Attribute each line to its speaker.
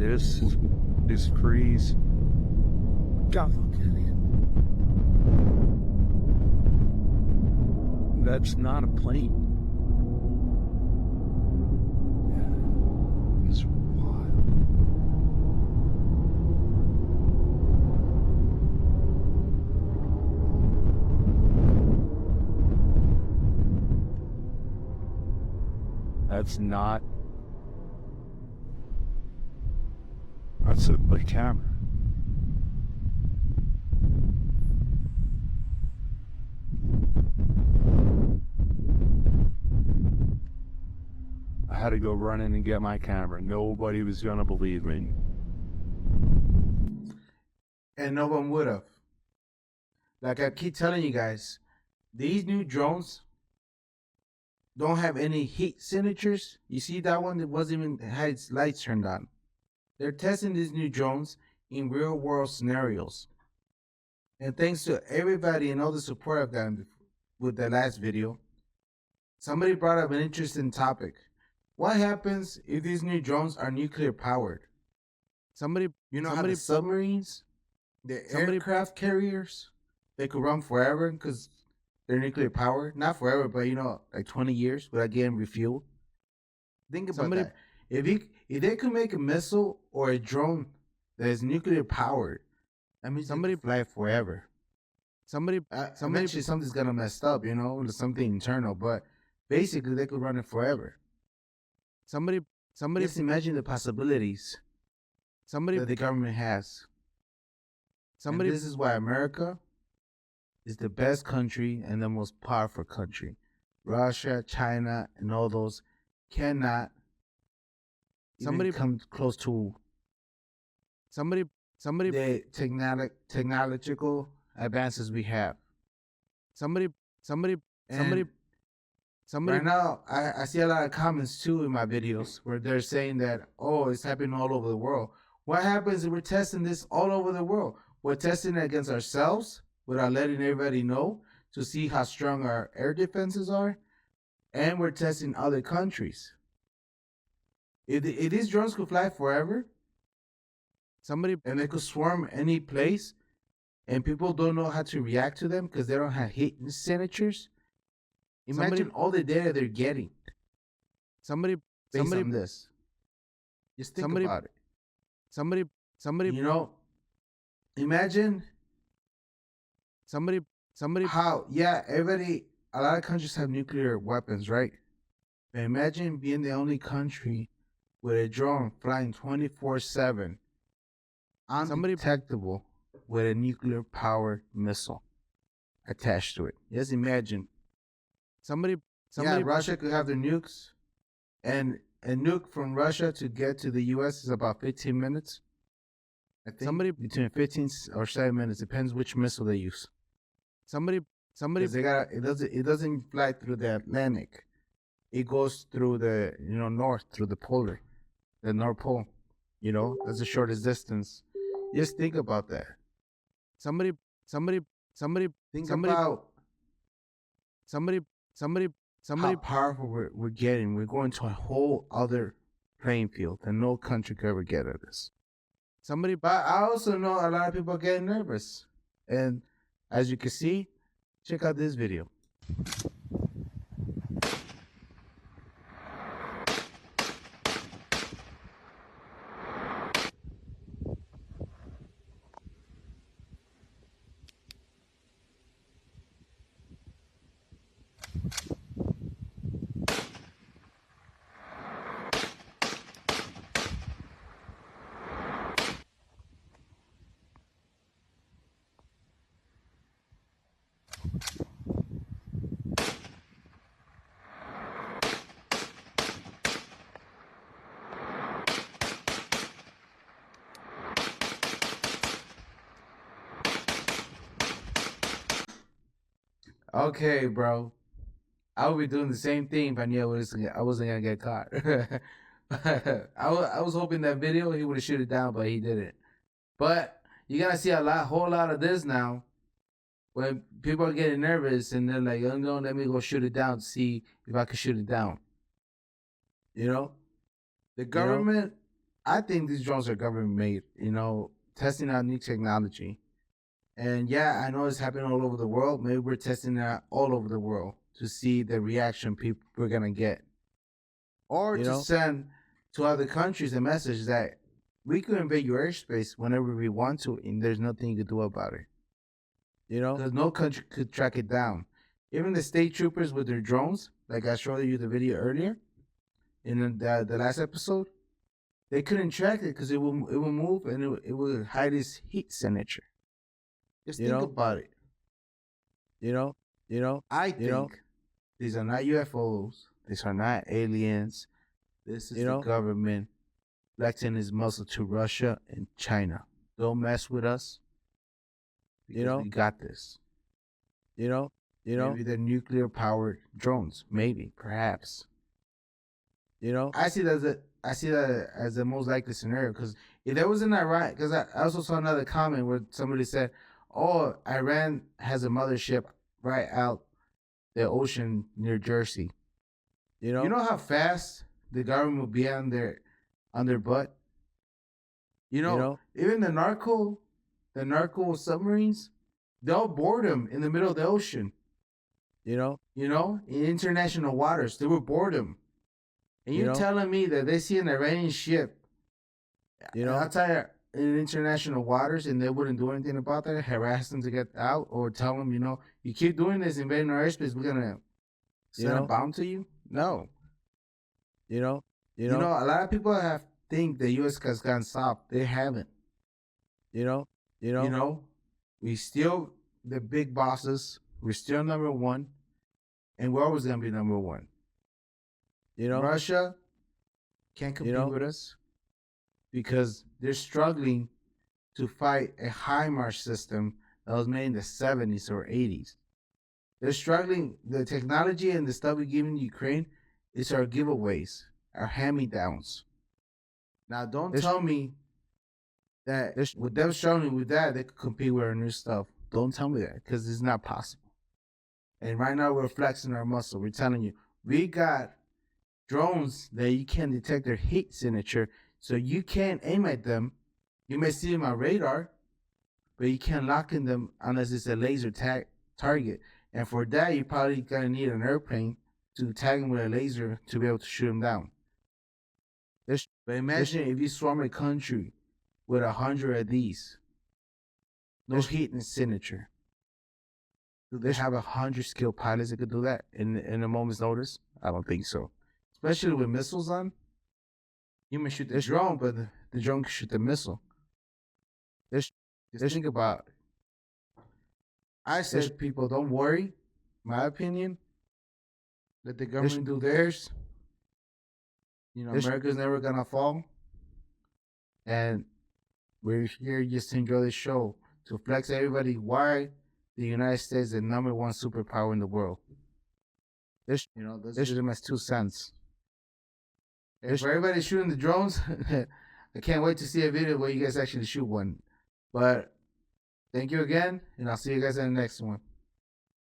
Speaker 1: this freeze.
Speaker 2: God,
Speaker 1: That's not a plane.
Speaker 2: it's wild.
Speaker 1: That's not. That's a camera. I had to go run in and get my camera. Nobody was gonna believe me.
Speaker 3: And no one would have. Like I keep telling you guys, these new drones don't have any heat signatures. You see that one that wasn't even had its lights turned on. They're testing these new drones in real world scenarios. And thanks to everybody and all the support I've gotten with the last video, somebody brought up an interesting topic. What happens if these new drones are nuclear powered? You know how the submarines, the aircraft carriers, they could run forever because they're nuclear powered. Not forever, but like 20 years without getting refueled. Think about that. If they could make a missile or a drone that is nuclear powered, that means somebody fly forever. Eventually something's gonna mess up, something internal, but basically they could run it forever. Just imagine the possibilities that the government has. And this is why America is the best country and the most powerful country. Russia, China, and all those cannot come close to the technological advances we have. Right now, I see a lot of comments too in my videos where they're saying that, oh, it's happening all over the world. What happens if we're testing this all over the world? We're testing it against ourselves without letting everybody know to see how strong our air defenses are. And we're testing other countries. If these drones could fly forever, and they could swarm any place, and people don't know how to react to them because they don't have heat signatures, imagine all the data they're getting. Based on this. Just think about it. Imagine how, a lot of countries have nuclear weapons, right? But imagine being the only country with a drone flying 24/7, undetectable, with a nuclear powered missile attached to it. Just imagine. Russia could have their nukes, and a nuke from Russia to get to the U.S. is about 15 minutes. I think between 15 or 7 minutes, depends which missile they use. It doesn't fly through the Atlantic. It goes through the north, through the North Pole. That's the shortest distance. Just think about that. Think about how powerful we're getting. We're going to a whole other playing field that no country could ever get at this. But I also know a lot of people are getting nervous. And as you can see, check out this video. Okay, bro. I would be doing the same thing if I knew I wasn't gonna get caught. I was hoping that video he would have shoot it down, but he didn't. But you gotta see whole lot of this now. When people are getting nervous and they're like, oh no, let me go shoot it down to see if I can shoot it down. The government, I think these drones are government made, you know, testing out new technology. And yeah, I know it's happening all over the world. Maybe we're testing it out all over the world to see the reaction people we're gonna get. Or
Speaker 2: You
Speaker 3: to
Speaker 2: know?
Speaker 3: send to other countries a message that we could invade your airspace whenever we want to, and there's nothing you could do about it.
Speaker 2: You know?
Speaker 3: Because no country could track it down. Even the state troopers with their drones, like I showed you the video earlier in the last episode, they couldn't track it because it will move and it will hide its heat signature. Just
Speaker 2: You
Speaker 3: think
Speaker 2: know?
Speaker 3: about it.
Speaker 2: You know? You know?
Speaker 3: I think
Speaker 2: know?
Speaker 3: these are not UFOs. These are not aliens. This is
Speaker 2: You
Speaker 3: the
Speaker 2: know?
Speaker 3: government flexing his muscle to Russia and China. Don't mess with us.
Speaker 2: You know?
Speaker 3: We got this.
Speaker 2: You know? You know?
Speaker 3: Maybe they're nuclear powered drones. Maybe, perhaps.
Speaker 2: You know?
Speaker 3: I see that as the most likely scenario because if there was an Iran, because I also saw another comment where somebody said, "Oh, Iran has a mothership right out the ocean near Jersey."
Speaker 2: You know?
Speaker 3: You know how fast the government would be on their butt. You know, even the narco submarines, they'll board them in the middle of the ocean.
Speaker 2: You know?
Speaker 3: You know, in international waters, they would board them. And
Speaker 2: You
Speaker 3: you're
Speaker 2: know?
Speaker 3: telling me that they see an Iranian ship,
Speaker 2: You know?
Speaker 3: outside in international waters, and they wouldn't do anything about that, harass them to get out, or tell them, you know, you keep doing this, invading our airspace, we're gonna send a
Speaker 2: know?
Speaker 3: bomb to you? No.
Speaker 2: You know?
Speaker 3: You know, a lot of people have think the U.S. has gotten soft. They haven't.
Speaker 2: You know? You know?
Speaker 3: You know, we still the big bosses. We're still number one, and we're always gonna be number one.
Speaker 2: You know?
Speaker 3: Russia can't compete
Speaker 2: know?
Speaker 3: with us because they're struggling to fight a HIMARS system that was made in the 70s or 80s. They're struggling. The technology and the stuff we give in Ukraine is our giveaways, our hand-me-downs. Now, don't tell me that with them struggling with that, they could compete with our new stuff. Don't tell me that because it's not possible. And right now, we're flexing our muscle. We're telling you, we got drones that you can detect their heat signature, so you can't aim at them. You may see them on radar, but you can't lock in them unless it's a laser target. And for that, you probably gonna need an airplane to tag them with a laser to be able to shoot them down. But imagine if you swarm a country with 100 of these, no heat and signature. Do they have 100 skilled pilots that could do that in a moment's notice? I don't think so. Especially with missiles on. You may shoot the drone, but the drone can shoot the missile. Just think about it. I said to people, don't worry. My opinion, let the government do theirs. You know, America's never gonna fall. And we're here just to enjoy the show, to flex everybody why the United States is the number one superpower in the world. Those are my 2 cents. And for everybody shooting the drones, I can't wait to see a video where you guys actually shoot one. But thank you again, and I'll see you guys in the next one.